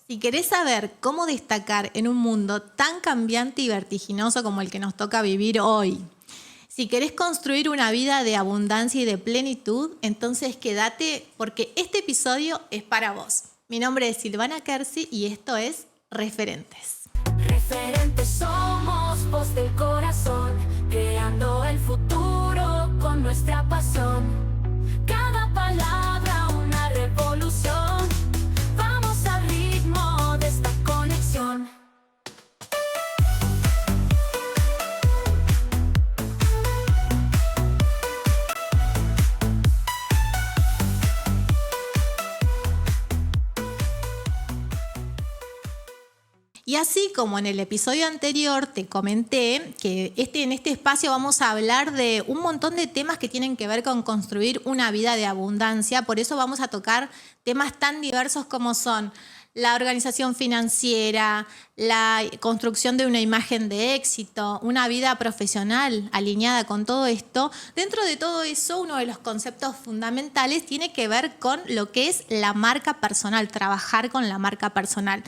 Si querés saber cómo destacar en un mundo tan cambiante y vertiginoso como el que nos toca vivir hoy, si querés construir una vida de abundancia y de plenitud, entonces quédate porque este episodio es para vos. Mi nombre es Silvana Kersi y esto es Referentes. Referentes somos voz del corazón, creando el futuro con nuestra pasión. Cada palabra una revolución, vamos al ritmo de esta conexión. Y así como en el episodio anterior te comenté que en este espacio vamos a hablar de un montón de temas que tienen que ver con construir una vida de abundancia, por eso vamos a tocar temas tan diversos como son la organización financiera, la construcción de una imagen de éxito, una vida profesional alineada con todo esto. Dentro de todo eso, uno de los conceptos fundamentales tiene que ver con lo que es la marca personal, trabajar con la marca personal.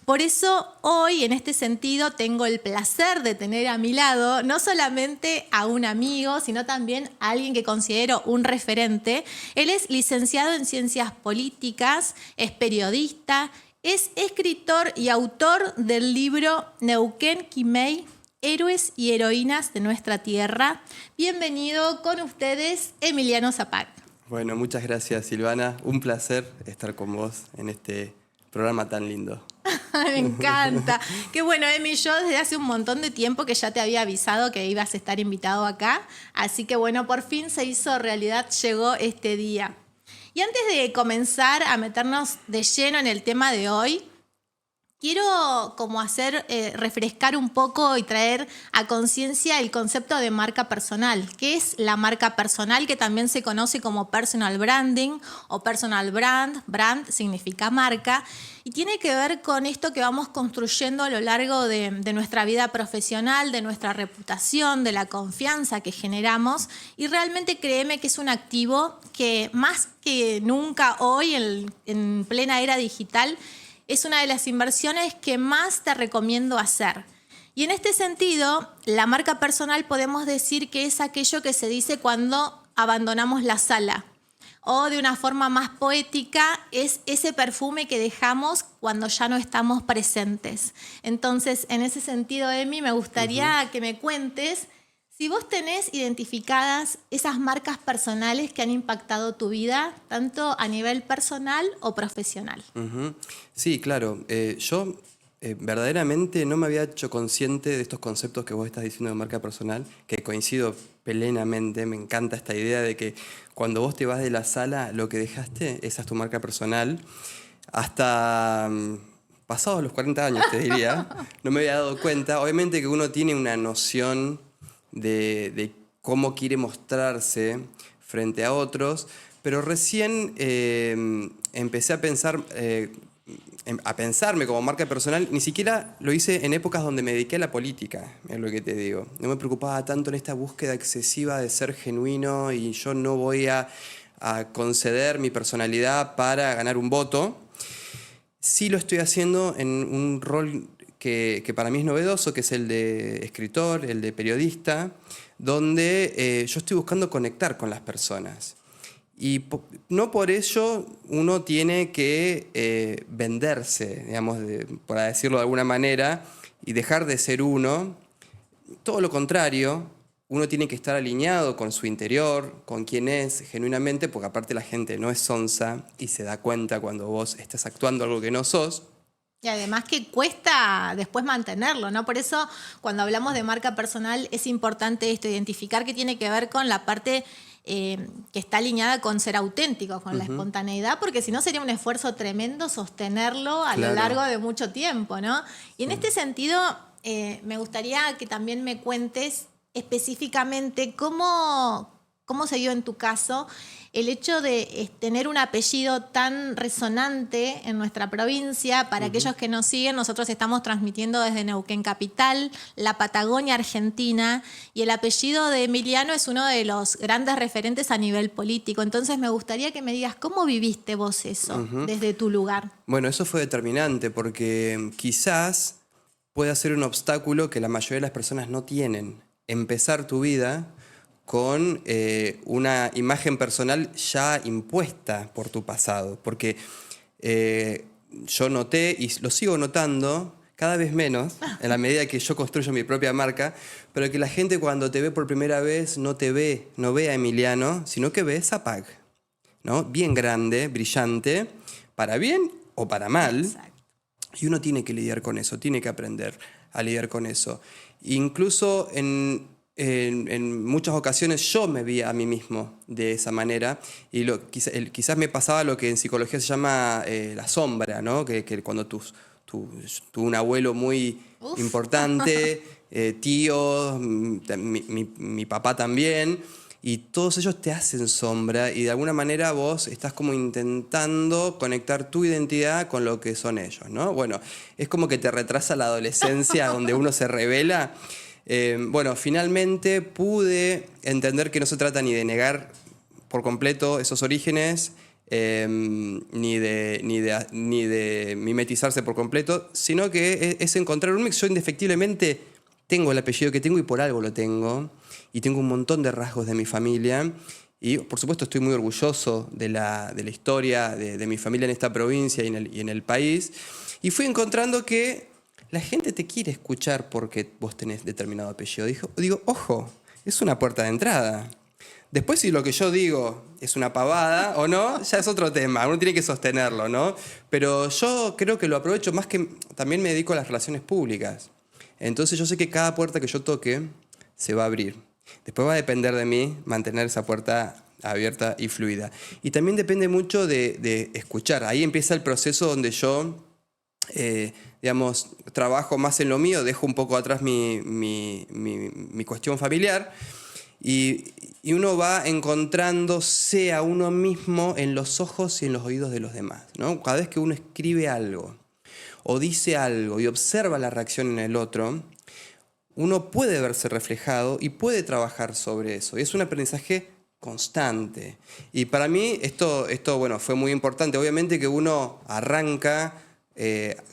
Por eso hoy, en este sentido, tengo el placer de tener a mi lado no solamente a un amigo, sino también a alguien que considero un referente. Él es licenciado en Ciencias Políticas, es periodista, es escritor y autor del libro Neuquén Quimei, Héroes y Heroínas de Nuestra Tierra. Bienvenido con ustedes, Emiliano Zapac. Bueno, muchas gracias, Silvana. Un placer estar con vos en este programa tan lindo. Me encanta. Qué bueno, Emi, yo desde hace un montón de tiempo que ya te había avisado que ibas a estar invitado acá, así que bueno, por fin se hizo realidad, llegó este día. Y antes de comenzar a meternos de lleno en el tema de hoy, quiero como refrescar un poco y traer a conciencia el concepto de marca personal. ¿Qué es la marca personal? Que también se conoce como personal branding o personal brand. Brand significa marca. Y tiene que ver con esto que vamos construyendo a lo largo de nuestra vida profesional, de nuestra reputación, de la confianza que generamos. Y realmente créeme que es un activo que más que nunca hoy, en plena era digital, es una de las inversiones que más te recomiendo hacer. Y en este sentido, la marca personal podemos decir que es aquello que se dice cuando abandonamos la sala. O de una forma más poética, es ese perfume que dejamos cuando ya no estamos presentes. Entonces, en ese sentido, Emi, me gustaría que me cuentes si vos tenés identificadas esas marcas personales que han impactado tu vida, tanto a nivel personal o profesional. Sí, claro. Yo verdaderamente no me había hecho consciente de estos conceptos que vos estás diciendo de marca personal, que coincido plenamente. Me encanta esta idea de que cuando vos te vas de la sala, lo que dejaste, esa es tu marca personal. Hasta pasados los 40 años, te diría, no me había dado cuenta. Obviamente que uno tiene una noción de cómo quiere mostrarse frente a otros, pero recién empecé a pensarme como marca personal. Ni siquiera lo hice en épocas donde me dediqué a la política, es lo que te digo. No me preocupaba tanto en esta búsqueda excesiva de ser genuino y yo no voy a conceder mi personalidad para ganar un voto. Sí lo estoy haciendo en un rol que para mí es novedoso, que es el de escritor, el de periodista, donde yo estoy buscando conectar con las personas. Y no por ello uno tiene que venderse, digamos, por decirlo de alguna manera, y dejar de ser uno. Todo lo contrario, uno tiene que estar alineado con su interior, con quién es genuinamente, porque aparte la gente no es sonsa y se da cuenta cuando vos estás actuando algo que no sos. Y además que cuesta después mantenerlo, ¿no? Por eso cuando hablamos de marca personal es importante esto, identificar que tiene que ver con la parte que está alineada con ser auténtico, con la espontaneidad, porque si no sería un esfuerzo tremendo sostenerlo a lo largo de mucho tiempo, ¿no? Y en este sentido me gustaría que también me cuentes específicamente cómo se dio en tu caso el hecho de tener un apellido tan resonante en nuestra provincia. Para aquellos que nos siguen, nosotros estamos transmitiendo desde Neuquén Capital, la Patagonia Argentina, y el apellido de Emiliano es uno de los grandes referentes a nivel político. Entonces me gustaría que me digas, ¿cómo viviste vos eso desde tu lugar? Bueno, eso fue determinante porque quizás pueda ser un obstáculo que la mayoría de las personas no tienen. Empezar tu vida con una imagen personal ya impuesta por tu pasado. Porque yo noté, y lo sigo notando cada vez menos, en la medida que yo construyo mi propia marca, pero que la gente cuando te ve por primera vez no ve a Emiliano, sino que ve a Zapag, ¿no? Bien grande, brillante, para bien o para mal. Exacto. Y uno tiene que lidiar con eso, tiene que aprender a lidiar con eso. Incluso en muchas ocasiones yo me vi a mí mismo de esa manera y quizás me pasaba lo que en psicología se llama la sombra, ¿no? Que cuando tuve un abuelo muy importante, tío, mi papá también, y todos ellos te hacen sombra y de alguna manera vos estás como intentando conectar tu identidad con lo que son ellos, ¿no? Bueno, es como que te retrasa la adolescencia donde uno se revela. Bueno, finalmente pude entender que no se trata ni de negar por completo esos orígenes, ni de mimetizarse por completo, sino que es encontrar un mix. Yo indefectiblemente tengo el apellido que tengo y por algo lo tengo, y tengo un montón de rasgos de mi familia, y por supuesto estoy muy orgulloso de la historia de mi familia en esta provincia y en el país, y fui encontrando que la gente te quiere escuchar porque vos tenés determinado apellido. Digo, ojo, es una puerta de entrada. Después, si lo que yo digo es una pavada o no, ya es otro tema. Uno tiene que sostenerlo, ¿no? Pero yo creo que lo aprovecho más, que también me dedico a las relaciones públicas. Entonces yo sé que cada puerta que yo toque se va a abrir. Después va a depender de mí mantener esa puerta abierta y fluida. Y también depende mucho de escuchar. Ahí empieza el proceso donde yo trabajo más en lo mío, dejo un poco atrás mi cuestión familiar y uno va encontrándose a uno mismo en los ojos y en los oídos de los demás, ¿no? Cada vez que uno escribe algo o dice algo y observa la reacción en el otro, uno puede verse reflejado y puede trabajar sobre eso. Y es un aprendizaje constante. Y para mí esto bueno, fue muy importante. Obviamente que uno arranca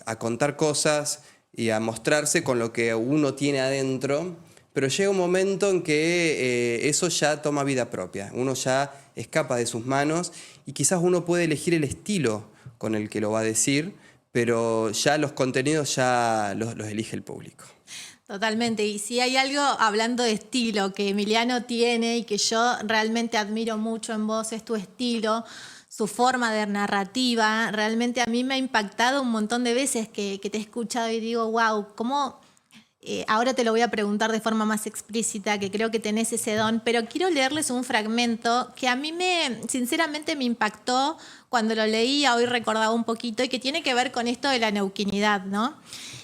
a contar cosas y a mostrarse con lo que uno tiene adentro, pero llega un momento en que eso ya toma vida propia, uno ya escapa de sus manos y quizás uno puede elegir el estilo con el que lo va a decir, pero ya los contenidos ya los elige el público. Totalmente, y si hay algo, hablando de estilo, que Emiliano tiene y que yo realmente admiro mucho en vos, es tu estilo, su forma de narrativa. Realmente a mí me ha impactado un montón de veces que te he escuchado y digo, wow, ¿cómo? Ahora te lo voy a preguntar de forma más explícita, que creo que tenés ese don, pero quiero leerles un fragmento que a mí sinceramente me impactó cuando lo leía, hoy recordaba un poquito, y que tiene que ver con esto de la neuquinidad, ¿no?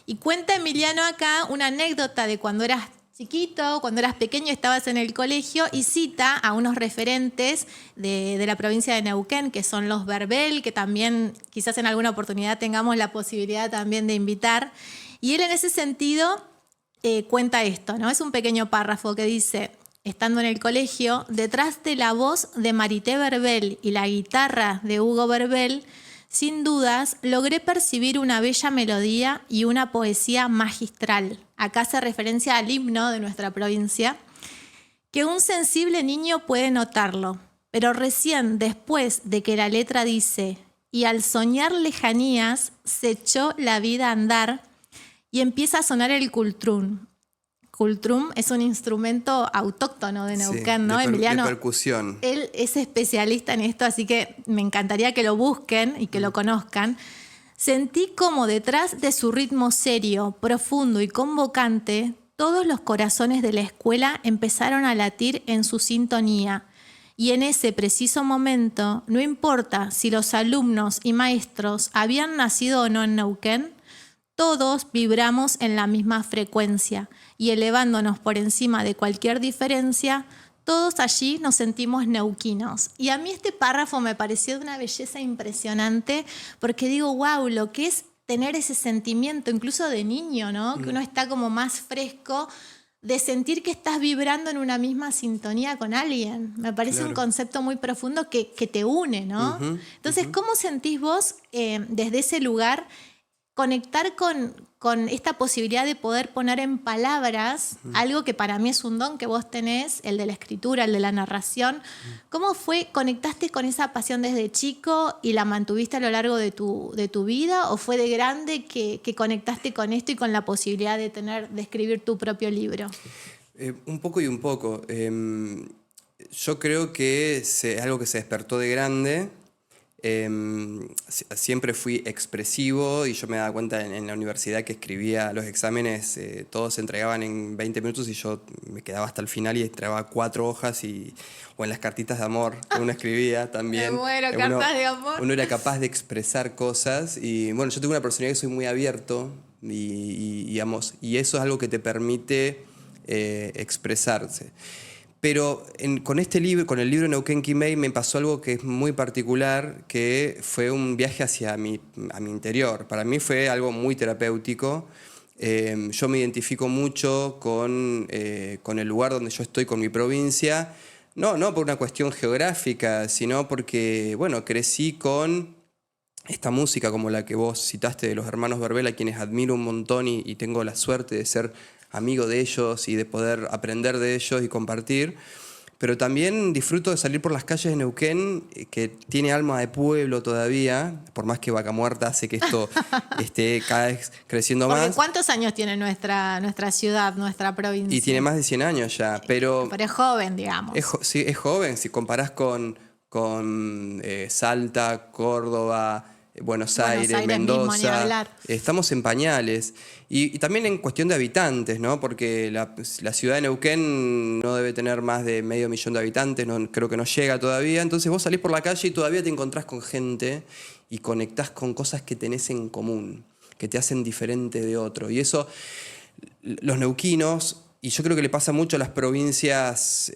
Y cuenta Emiliano acá una anécdota de cuando eras chiquito, cuando eras pequeño, estabas en el colegio, y cita a unos referentes de la provincia de Neuquén, que son los Verbel, que también quizás en alguna oportunidad tengamos la posibilidad también de invitar. Y él en ese sentido cuenta esto, ¿no? Es un pequeño párrafo que dice: estando en el colegio, detrás de la voz de Marité Verbel y la guitarra de Hugo Verbel, sin dudas, logré percibir una bella melodía y una poesía magistral. Acá hace referencia al himno de nuestra provincia, que un sensible niño puede notarlo, pero recién después de que la letra dice: y al soñar lejanías se echó la vida a andar, y empieza a sonar el cultrún. Cultrún es un instrumento autóctono de Neuquén, ¿no? Emiliano, de percusión. Él es especialista en esto, así que me encantaría que lo busquen y que lo conozcan. Sentí como detrás de su ritmo serio, profundo y convocante, todos los corazones de la escuela empezaron a latir en su sintonía. Y en ese preciso momento, no importa si los alumnos y maestros habían nacido o no en Neuquén, todos vibramos en la misma frecuencia y elevándonos por encima de cualquier diferencia, todos allí nos sentimos neuquinos. Y a mí este párrafo me pareció de una belleza impresionante porque digo, wow, lo que es tener ese sentimiento, incluso de niño, ¿no? Que uno está como más fresco, de sentir que estás vibrando en una misma sintonía con alguien. Me parece un concepto muy profundo que te une, ¿no? Entonces, ¿cómo sentís vos desde ese lugar conectar con esta posibilidad de poder poner en palabras algo que para mí es un don que vos tenés, el de la escritura, el de la narración? ¿Cómo fue? ¿Conectaste con esa pasión desde chico y la mantuviste a lo largo de tu vida? ¿O fue de grande que conectaste con esto y con la posibilidad de escribir tu propio libro? Un poco y un poco. Yo creo que es algo que se despertó de grande. Siempre fui expresivo y yo me daba cuenta en la universidad que escribía los exámenes, todos se entregaban en 20 minutos y yo me quedaba hasta el final y entregaba 4 hojas o en las cartitas de amor que uno escribía también. Bueno, cartas de amor. Uno era capaz de expresar cosas y bueno, yo tengo una personalidad que soy muy abierto y eso es algo que te permite expresarse. Pero con este libro, con el libro Neuquén Quimei, me pasó algo que es muy particular, que fue un viaje a mi interior. Para mí fue algo muy terapéutico. Yo me identifico mucho con el lugar donde yo estoy, con mi provincia. No por una cuestión geográfica, sino porque, bueno, crecí con esta música como la que vos citaste de los hermanos Verbel, a quienes admiro un montón y tengo la suerte de ser amigo de ellos y de poder aprender de ellos y compartir. Pero también disfruto de salir por las calles de Neuquén, que tiene alma de pueblo todavía, por más que Vaca Muerta hace que esto esté cada vez creciendo más. ¿Cuántos años tiene nuestra ciudad, nuestra provincia? Y tiene más de 100 años ya, pero es joven, digamos. Sí, es joven, si comparás con Salta, Córdoba, Buenos Aires, Mendoza, mismo, ni hablar. Estamos en pañales. Y también en cuestión de habitantes, ¿no? Porque la ciudad de Neuquén no debe tener más de 500.000 de habitantes, creo que no llega todavía. Entonces vos salís por la calle y todavía te encontrás con gente y conectás con cosas que tenés en común, que te hacen diferente de otro. Y eso, los neuquinos, y yo creo que le pasa mucho a las provincias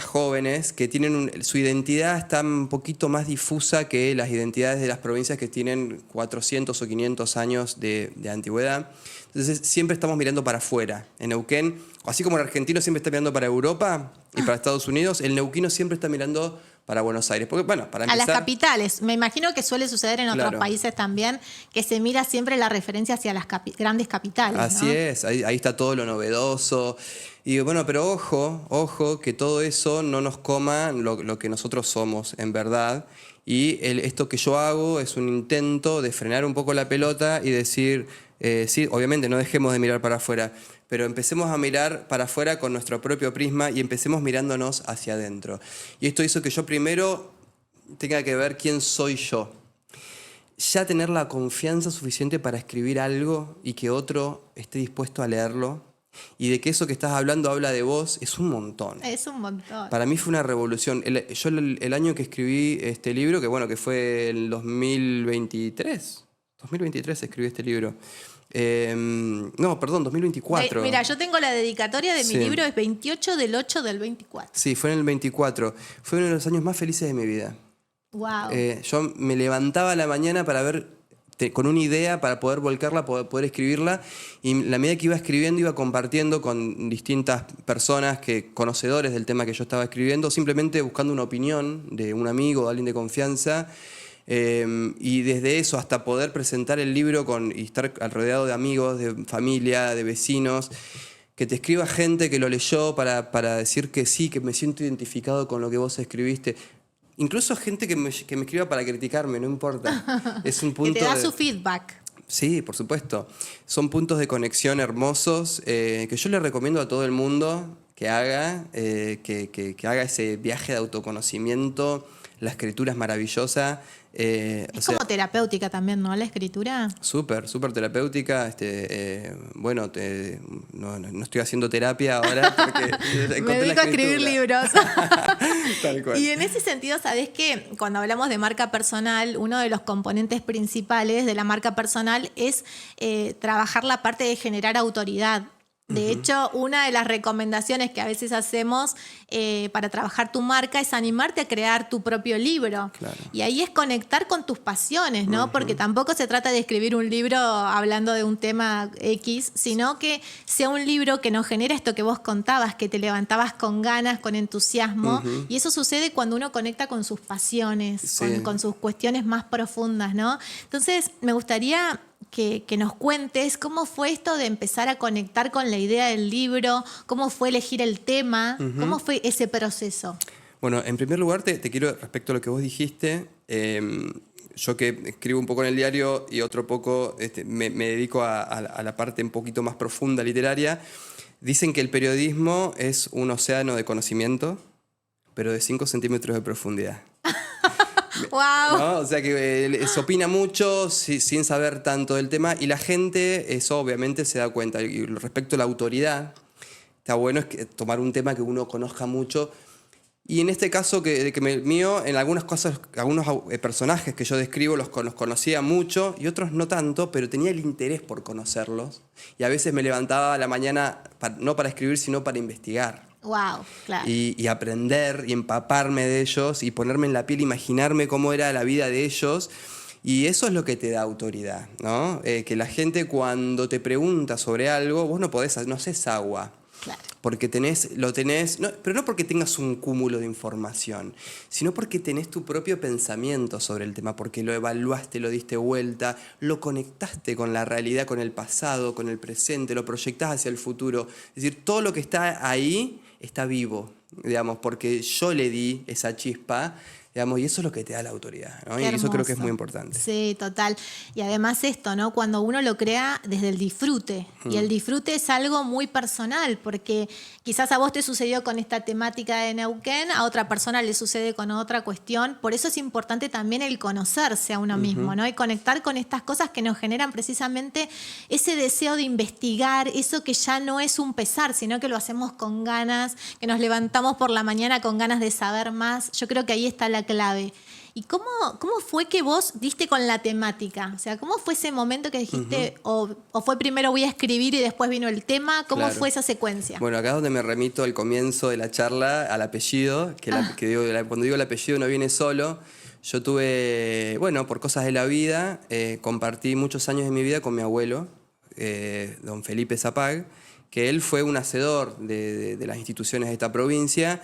jóvenes, que tienen su identidad está un poquito más difusa que las identidades de las provincias que tienen 400 o 500 años de antigüedad. Entonces siempre estamos mirando para afuera. En Neuquén, así como el argentino siempre está mirando para Europa y para Estados Unidos, el neuquino siempre está mirando para Buenos Aires. Porque, bueno, para empezar, a las capitales. Me imagino que suele suceder en otros claro, países también, que se mira siempre la referencia hacia las grandes capitales. Así, ¿no? Es, ahí está todo lo novedoso. Y bueno, pero ojo, que todo eso no nos coma lo que nosotros somos, en verdad. Y esto que yo hago es un intento de frenar un poco la pelota y decir, sí, obviamente no dejemos de mirar para afuera, pero empecemos a mirar para afuera con nuestro propio prisma y empecemos mirándonos hacia adentro. Y esto hizo que yo primero tenga que ver quién soy yo. Ya tener la confianza suficiente para escribir algo y que otro esté dispuesto a leerlo y de que eso que estás hablando habla de vos, es un montón. Es un montón. Para mí fue una revolución. Yo el año que escribí este libro, que fue el 2023 escribí este libro. 2024. Mira, yo tengo la dedicatoria de mi libro, es 28/8/24. Sí, fue en el 24. Fue uno de los años más felices de mi vida. Wow. Yo me levantaba a la mañana para ver, con una idea, para poder volcarla, poder escribirla, y la medida que iba escribiendo iba compartiendo con distintas personas conocedores del tema que yo estaba escribiendo, simplemente buscando una opinión de un amigo, de alguien de confianza. Y desde eso hasta poder presentar el libro y estar rodeado de amigos, de familia, de vecinos, que te escriba gente que lo leyó para decir que sí, que me siento identificado con lo que vos escribiste. Incluso gente que me escriba para criticarme, no importa. Es un punto que te da su feedback. Sí, por supuesto. Son puntos de conexión hermosos que yo le recomiendo a todo el mundo que haga, que haga ese viaje de autoconocimiento. La escritura es maravillosa. Es como terapéutica también, ¿no? La escritura. Súper terapéutica. No estoy haciendo terapia ahora porque me dedico a escribir libros. Tal cual. Y en ese sentido, ¿sabés que cuando hablamos de marca personal, uno de los componentes principales de la marca personal es trabajar la parte de generar autoridad? De hecho, una de las recomendaciones que a veces hacemos para trabajar tu marca es animarte a crear tu propio libro. Claro. Y ahí es conectar con tus pasiones, ¿no? Porque tampoco se trata de escribir un libro hablando de un tema X, sino que sea un libro que nos genera esto que vos contabas, que te levantabas con ganas, con entusiasmo. Y eso sucede cuando uno conecta con sus pasiones, Sí. con sus cuestiones más profundas, ¿no? Entonces, me gustaría que nos cuentes cómo fue esto de empezar a conectar con la idea del libro, cómo fue elegir el tema, cómo fue ese proceso. Bueno, en primer lugar, te quiero, respecto a lo que vos dijiste, yo que escribo un poco en el diario y otro poco me dedico a la parte un poquito más profunda literaria, dicen que el periodismo es un océano de conocimiento, pero de 5 centímetros de profundidad. ¡Wow! ¿No? O sea que se opina mucho sin saber tanto del tema y la gente, eso obviamente se da cuenta. Y respecto a la autoridad, está bueno tomar un tema que uno conozca mucho. Y en este caso mío, en algunas cosas, algunos personajes que yo describo los conocía mucho y otros no tanto, pero tenía el interés por conocerlos. Y a veces me levantaba a la mañana, no para escribir, sino para investigar. Wow, claro. Y aprender y empaparme de ellos y ponerme en la piel, imaginarme cómo era la vida de ellos. Y eso es lo que te da autoridad, ¿no? Que la gente cuando te pregunta sobre algo, vos no haces agua. Claro. Porque lo tenés, pero no porque tengas un cúmulo de información, sino porque tenés tu propio pensamiento sobre el tema, porque lo evaluaste, lo diste vuelta, lo conectaste con la realidad, con el pasado, con el presente, lo proyectás hacia el futuro. Es decir, todo lo que está ahí está vivo, digamos, porque yo le di esa chispa, digamos, y eso es lo que te da la autoridad, ¿no? Y eso creo que es muy importante. Sí, total. Y además esto, ¿no? Cuando uno lo crea desde el disfrute. Y el disfrute es algo muy personal, porque quizás a vos te sucedió con esta temática de Neuquén, a otra persona le sucede con otra cuestión. Por eso es importante también el conocerse a uno mismo, ¿no? Y conectar con estas cosas que nos generan precisamente ese deseo de investigar, eso que ya no es un pesar, sino que lo hacemos con ganas, que nos levantamos por la mañana con ganas de saber más. Yo creo que ahí está la clave. ¿Y cómo fue que vos diste con la temática? O sea, ¿cómo fue ese momento que dijiste, o fue primero voy a escribir y después vino el tema? ¿Cómo Claro. fue esa secuencia? Bueno, acá es donde me remito al comienzo de la charla, al apellido, cuando digo el apellido no viene solo. Yo tuve, bueno, por cosas de la vida, compartí muchos años de mi vida con mi abuelo, don Felipe Zapag, que él fue un hacedor de las instituciones de esta provincia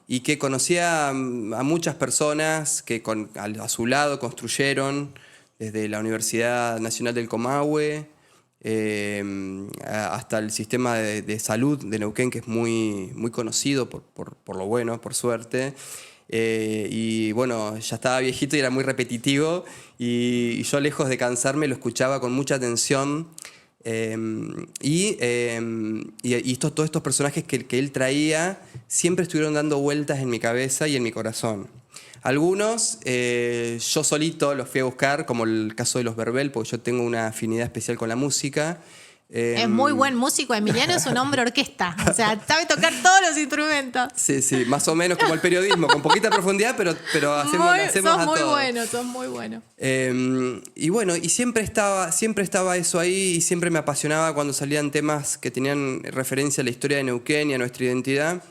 y que conocía a muchas personas que a su lado construyeron desde la Universidad Nacional del Comahue hasta el sistema de salud de Neuquén, que es muy, muy conocido por lo bueno, por suerte. Y bueno, ya estaba viejito y era muy repetitivo y yo, lejos de cansarme, lo escuchaba con mucha atención. Todos estos personajes que él traía siempre estuvieron dando vueltas en mi cabeza y en mi corazón. Algunos yo solito los fui a buscar, como el caso de los Verbel, porque yo tengo una afinidad especial con la música. Es muy buen músico. Emiliano es un hombre orquesta. O sea, sabe tocar todos los instrumentos. Sí, más o menos como el periodismo, con poquita profundidad, pero hacemos a todo. Sos muy bueno. Y bueno, y siempre estaba eso ahí y siempre me apasionaba cuando salían temas que tenían referencia a la historia de Neuquén y a nuestra identidad.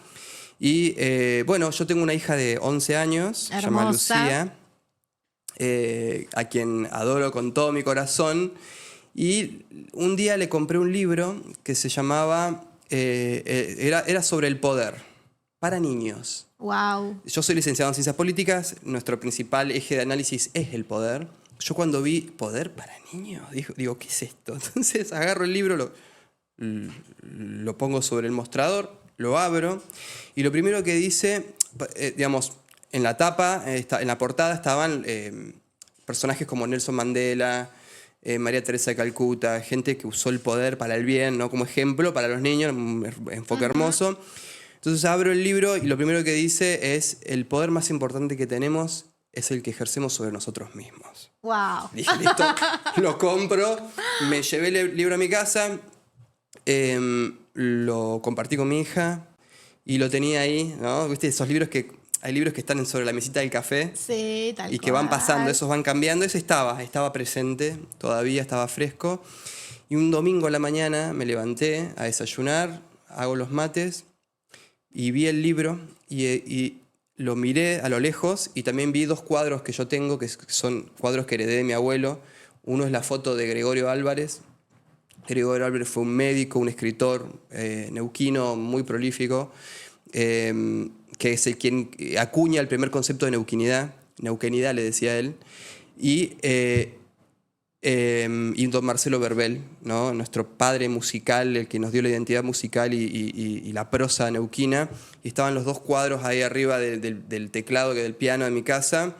Y bueno, yo tengo una hija de 11 años, se llama Lucía, a quien adoro con todo mi corazón. Y un día le compré un libro que se llamaba, era sobre el poder, para niños. Wow. Yo soy licenciado en Ciencias Políticas, nuestro principal eje de análisis es el poder. Yo cuando vi poder para niños, digo, ¿qué es esto? Entonces agarro el libro, lo pongo sobre el mostrador, lo abro, y lo primero que dice, digamos, en la tapa, en la portada estaban personajes como Nelson Mandela, María Teresa de Calcuta, gente que usó el poder para el bien, ¿no? Como ejemplo para los niños, un enfoque hermoso. Entonces abro el libro y lo primero que dice es: el poder más importante que tenemos es el que ejercemos sobre nosotros mismos. Wow. Dije, listo, lo compro, me llevé el libro a mi casa, lo compartí con mi hija y lo tenía ahí, ¿no? ¿Viste? Esos libros que hay libros que están sobre la mesita del café Sí, tal y que van cual. pasando, esos van cambiando. Ese estaba presente, todavía estaba fresco. Y un domingo a la mañana me levanté a desayunar, hago los mates y vi el libro y lo miré a lo lejos y también vi 2 cuadros que yo tengo, que son cuadros que heredé de mi abuelo. Uno es la foto de Gregorio Álvarez. Gregorio Álvarez fue un médico, un escritor neuquino muy prolífico, que es el quien acuña el primer concepto de neuquinidad le decía él, y don Marcelo Verbel, ¿no? Nuestro padre musical, el que nos dio la identidad musical y la prosa neuquina, y estaban los 2 cuadros ahí arriba del teclado, del piano de mi casa,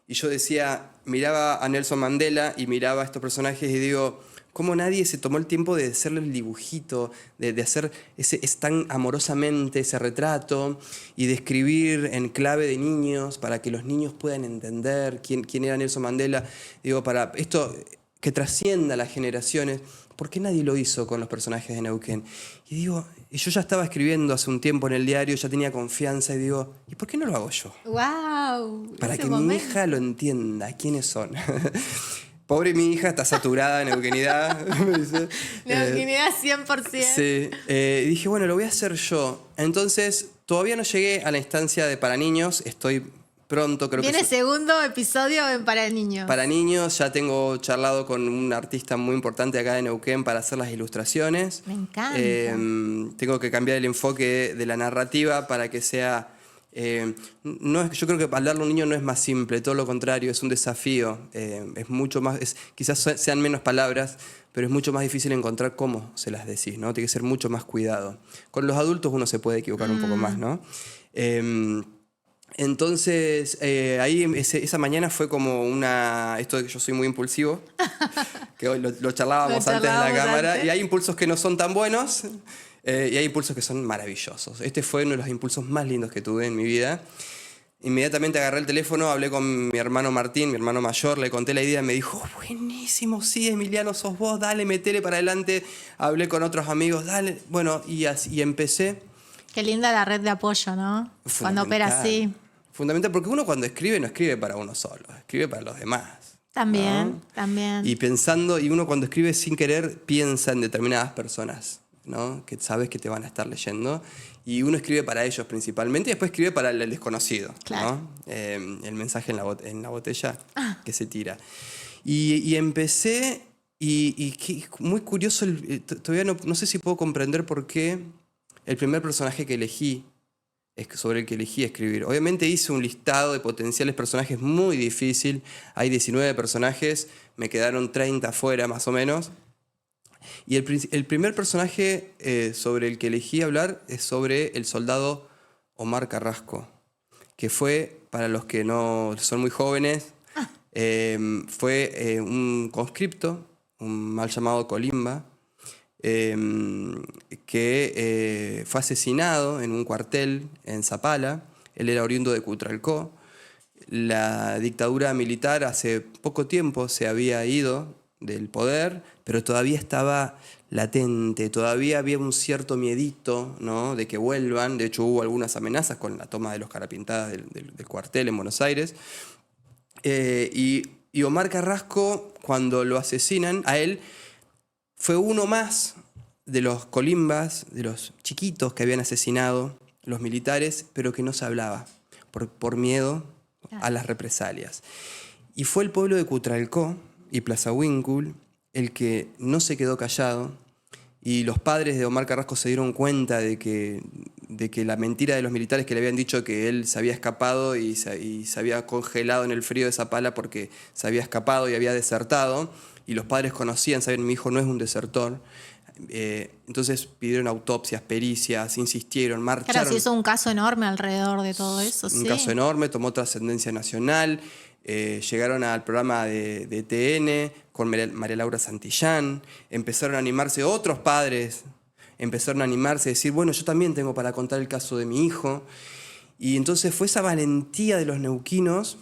y yo decía, miraba a Nelson Mandela y miraba a estos personajes y digo, ¿cómo nadie se tomó el tiempo de hacerle el dibujito, de hacer tan amorosamente ese retrato y de escribir en clave de niños para que los niños puedan entender quién era Nelson Mandela? Digo, para esto que trascienda las generaciones, ¿por qué nadie lo hizo con los personajes de Neuquén? Y digo, y yo ya estaba escribiendo hace un tiempo en el diario, ya tenía confianza y digo, ¿y por qué no lo hago yo? ¡Wow! Para que mi hija lo entienda, ¿quiénes son? Pobre mi hija, está saturada de neuquinidad. Me dice. Neuquinidad 100%. Sí. Y dije, bueno, lo voy a hacer yo. Entonces, todavía no llegué a la instancia de para niños. Estoy pronto, creo Viene que... segundo episodio en Para Niños. Para niños, ya tengo charlado con un artista muy importante acá de Neuquén para hacer las ilustraciones. Me encanta. Tengo que cambiar el enfoque de la narrativa para que sea... yo creo que hablarle a un niño no es más simple, todo lo contrario, es un desafío. Es mucho más, quizás sean menos palabras, pero es mucho más difícil encontrar cómo se las decís, ¿no? Tiene que ser mucho más cuidado. Con los adultos uno se puede equivocar un poco más, ¿no? Entonces, ahí esa mañana fue como esto de que yo soy muy impulsivo, que hoy lo charlábamos antes en la cámara, y hay impulsos que no son tan buenos. Y hay impulsos que son maravillosos. Este fue uno de los impulsos más lindos que tuve en mi vida. Inmediatamente agarré el teléfono, hablé con mi hermano Martín, mi hermano mayor, le conté la idea, me dijo, buenísimo, sí, Emiliano, sos vos, dale, metele para adelante. Hablé con otros amigos, dale. Bueno, y empecé. Qué linda la red de apoyo, ¿no? Cuando opera así. Fundamental, porque uno cuando escribe no escribe para uno solo, escribe para los demás. También, ¿no? también. Y uno cuando escribe sin querer piensa en determinadas personas, ¿no? Que sabes que te van a estar leyendo, y uno escribe para ellos principalmente y después escribe para el desconocido, claro. ¿no? El mensaje en la botella que se tira. Y empecé, muy curioso, todavía no sé si puedo comprender por qué el primer personaje que elegí, sobre el que elegí escribir. Obviamente hice un listado de potenciales personajes muy difícil, hay 19 personajes, me quedaron 30 fuera más o menos. Y el primer personaje sobre el que elegí hablar es sobre el soldado Omar Carrasco, que fue, para los que no son muy jóvenes, fue un conscripto, un mal llamado Colimba, que fue asesinado en un cuartel en Zapala. Él era oriundo de Cutralcó. La dictadura militar hace poco tiempo se había ido del poder, pero todavía estaba latente, todavía había un cierto miedito, ¿no?, de que vuelvan. De hecho, hubo algunas amenazas con la toma de los Carapintadas del cuartel en Buenos Aires. Y Omar Carrasco, cuando lo asesinan, a él fue uno más de los colimbas, de los chiquitos que habían asesinado los militares, pero que no se hablaba por miedo a las represalias. Y fue el pueblo de Cutralcó y Plaza Huíncul el que no se quedó callado, y los padres de Omar Carrasco se dieron cuenta de que la mentira de los militares, que le habían dicho que él se había escapado y se había congelado en el frío de Zapala porque se había escapado y había desertado, y los padres conocían, sabían, mi hijo no es un desertor. Entonces pidieron autopsias, pericias, insistieron, marcharon. Claro, se hizo un caso enorme alrededor de todo eso. Un caso enorme, tomó trascendencia nacional. Llegaron al programa de TN con María Laura Santillán. Empezaron a animarse otros padres, empezaron a animarse a decir, bueno, yo también tengo para contar el caso de mi hijo. Y entonces fue esa valentía de los neuquinos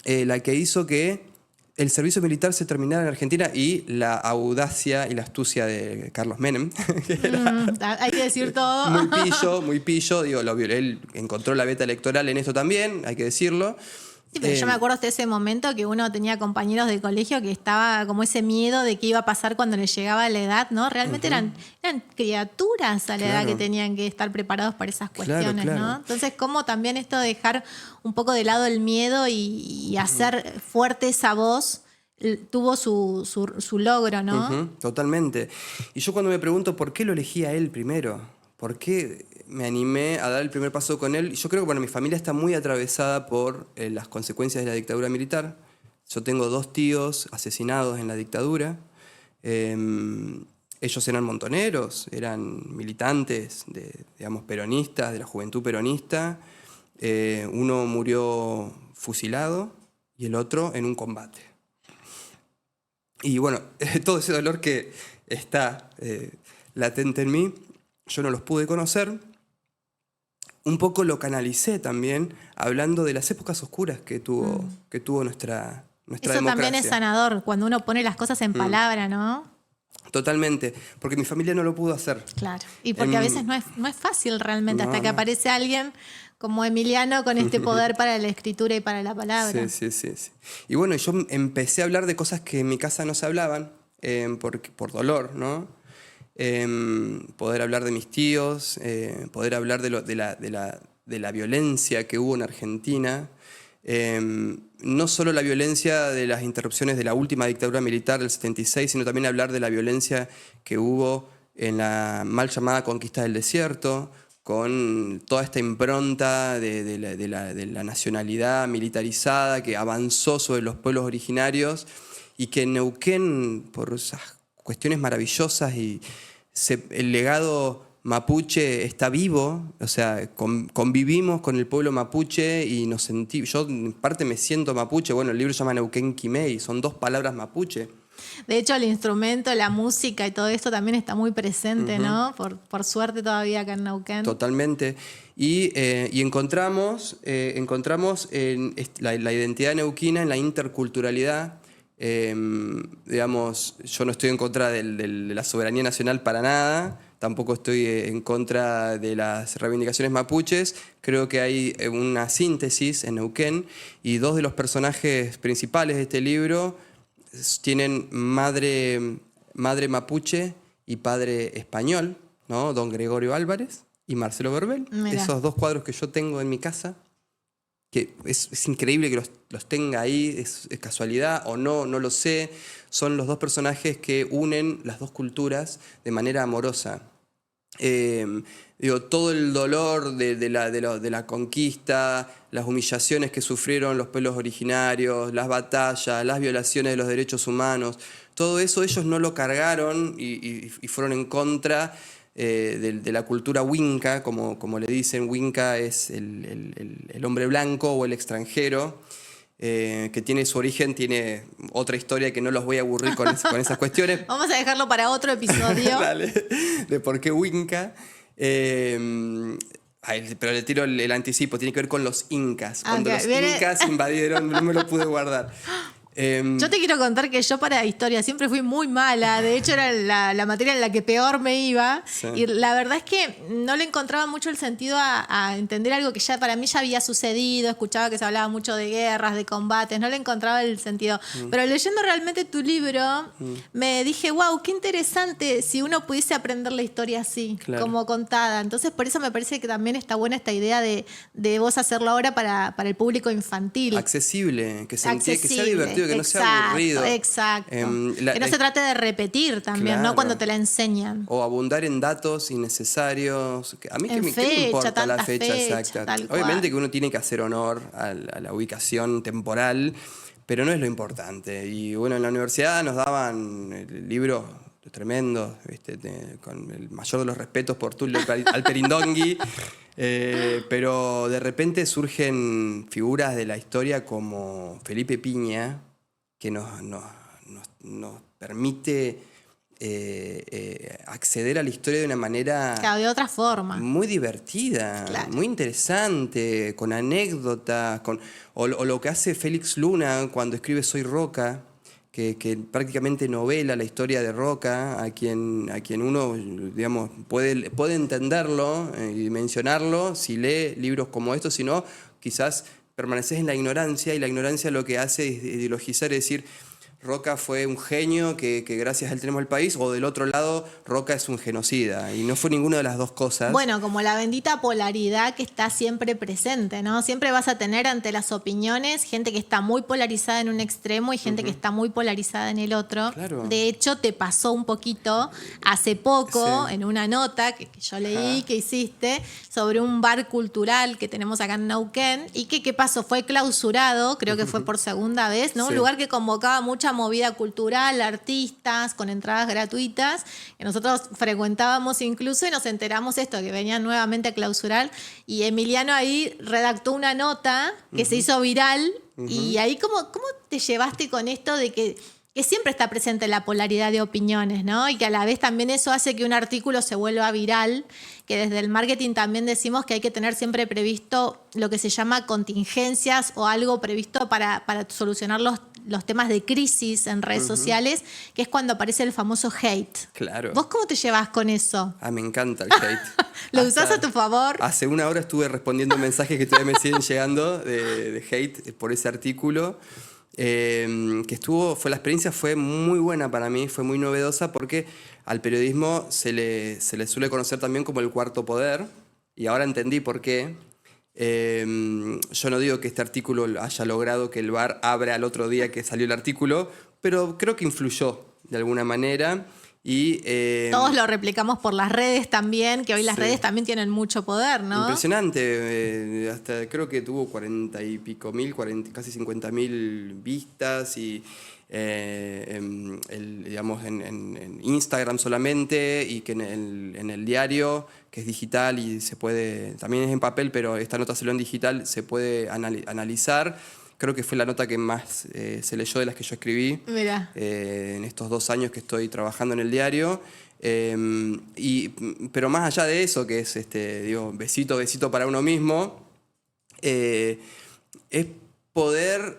la que hizo que el servicio militar se terminara en Argentina y la audacia y la astucia de Carlos Menem, que era Hay que decir todo. muy pillo, digo, él encontró la beta electoral en esto también, hay que decirlo. Sí, pero yo me acuerdo hasta ese momento que uno tenía compañeros de colegio que estaba como ese miedo de qué iba a pasar cuando les llegaba la edad, ¿no? Realmente eran criaturas a la edad que tenían que estar preparados para esas cuestiones, claro. ¿no? Entonces, cómo también esto de dejar un poco de lado el miedo y hacer fuerte esa voz tuvo su logro, ¿no? Totalmente. Y yo cuando me pregunto por qué lo elegí a él primero, por qué me animé a dar el primer paso con él, yo creo que mi familia está muy atravesada por las consecuencias de la dictadura militar. Yo tengo 2 tíos asesinados en la dictadura. Ellos eran montoneros, eran militantes, digamos, peronistas, de la juventud peronista. Uno murió fusilado y el otro en un combate. Y bueno, todo ese dolor que está latente en mí, yo no los pude conocer. Un poco lo canalicé también hablando de las épocas oscuras que tuvo nuestra Eso democracia. también es sanador, cuando uno pone las cosas en palabra, ¿no? Totalmente, porque mi familia no lo pudo hacer. Claro, y porque a veces no es fácil realmente, hasta que aparece alguien como Emiliano con este poder para la escritura y para la palabra. Sí. Y bueno, yo empecé a hablar de cosas que en mi casa no se hablaban, por dolor, ¿no? Poder hablar de mis tíos, poder hablar de la violencia que hubo en Argentina. No solo la violencia de las interrupciones de la última dictadura militar del 76, sino también hablar de la violencia que hubo en la mal llamada conquista del desierto, con toda esta impronta de la nacionalidad militarizada que avanzó sobre los pueblos originarios y que en Neuquén, por esas cuestiones maravillosas y el legado mapuche está vivo, o sea, convivimos con el pueblo mapuche y yo en parte me siento mapuche. Bueno, el libro se llama Neuquén Quimei, son 2 palabras mapuche. De hecho, el instrumento, la música y todo esto también está muy presente, ¿no? Por suerte todavía acá en Neuquén. Totalmente. Y encontramos la identidad neuquina en la interculturalidad. Digamos, yo no estoy en contra de la soberanía nacional para nada, tampoco estoy en contra de las reivindicaciones mapuches. Creo que hay una síntesis en Neuquén y 2 de los personajes principales de este libro tienen madre mapuche y padre español, ¿no? Don Gregorio Álvarez y Marcelo Verbel. Mirá. Esos 2 cuadros que yo tengo en mi casa, que es increíble que los tenga ahí, es casualidad o no lo sé. Son los 2 personajes que unen las 2 culturas de manera amorosa. Todo el dolor de la conquista, las humillaciones que sufrieron los pueblos originarios, las batallas, las violaciones de los derechos humanos, todo eso ellos no lo cargaron y fueron en contra de la cultura winca, como le dicen. Winca es el hombre blanco o el extranjero, que tiene su origen, tiene otra historia que no los voy a aburrir con esas cuestiones. Vamos a dejarlo para otro episodio. Dale, de por qué winca. Pero le tiro el anticipo, tiene que ver con los incas. Cuando los incas invadieron, no me lo pude guardar. Yo te quiero contar que yo para historia siempre fui muy mala. De hecho, era la materia en la que peor me iba. Sí. Y la verdad es que no le encontraba mucho el sentido a entender algo que ya para mí ya había sucedido. Escuchaba que se hablaba mucho de guerras, de combates. No le encontraba el sentido. Pero leyendo realmente tu libro, me dije, wow, qué interesante si uno pudiese aprender la historia así, Claro. como contada. Entonces, por eso me parece que también está buena esta idea de vos hacerlo ahora para el público infantil. Accesible, que sea Accesible, divertido, que no sea aburrido. Exacto. Que no se trate de repetir también, Claro. ¿no? Cuando te la enseñan. O abundar en datos innecesarios. A mí, ¿qué me Fecha, importa la tanta fecha fecha, exacta? tal Obviamente cual. que uno tiene que hacer honor a la ubicación temporal, pero no es lo importante. Y bueno, en la universidad nos daban libros tremendos, con el mayor de los respetos por Tulio Alperindongui, pero de repente surgen figuras de la historia como Felipe Piña, que nos permite acceder a la historia de una manera Claro, de otra forma. muy divertida, Claro. muy interesante, con anécdotas, o lo que hace Félix Luna cuando escribe Soy Roca, que prácticamente novela la historia de Roca, a quien uno, digamos, puede entenderlo y mencionarlo si lee libros como estos, si no, quizás permaneces en la ignorancia, y la ignorancia lo que hace es ideologizar, es decir, Roca fue un genio que gracias a él tenemos el país, o del otro lado, Roca es un genocida, y no fue ninguna de las dos cosas. Bueno, como la bendita polaridad que está siempre presente, ¿no? Siempre vas a tener ante las opiniones gente que está muy polarizada en un extremo y gente que está muy polarizada en el otro. Claro. De hecho, te pasó un poquito hace poco Sí. en una nota que yo leí, Ajá. que hiciste, sobre un bar cultural que tenemos acá en Neuquén y que, ¿qué pasó? Fue clausurado, creo que fue por segunda vez, ¿no? Sí. Un lugar que convocaba mucha movida cultural, artistas, con entradas gratuitas, que nosotros frecuentábamos incluso, y nos enteramos esto, que venían nuevamente a clausurar, y Emiliano ahí redactó una nota que se hizo viral, y ahí ¿cómo te llevaste con esto de que siempre está presente la polaridad de opiniones, ¿no? Y que a la vez también eso hace que un artículo se vuelva viral, que desde el marketing también decimos que hay que tener siempre previsto lo que se llama contingencias o algo previsto para solucionar los temas de crisis en redes sociales, que es cuando aparece el famoso hate. Claro. ¿Vos cómo te llevas con eso? Ah, me encanta el hate. ¿Lo usás a tu favor? Hace una hora estuve respondiendo mensajes que todavía me siguen llegando de hate por ese artículo. La experiencia fue muy buena para mí, fue muy novedosa, porque al periodismo se le suele conocer también como el cuarto poder, y ahora entendí por qué. Yo no digo que este artículo haya logrado que el bar abra al otro día que salió el artículo, pero creo que influyó de alguna manera. Y, Todos lo replicamos por las redes también, que hoy las Sí. redes también tienen mucho poder, ¿no? Impresionante, hasta creo que tuvo 40 y pico mil, casi 50.000 vistas, y digamos en Instagram solamente, y que en el diario, que es digital y se puede, también es en papel, pero esta nota salió en digital, se puede analizar. Creo que fue la nota que más se leyó de las que yo escribí. Mirá. En estos 2 años que estoy trabajando en el diario. Pero más allá de eso, que es besito para uno mismo, es poder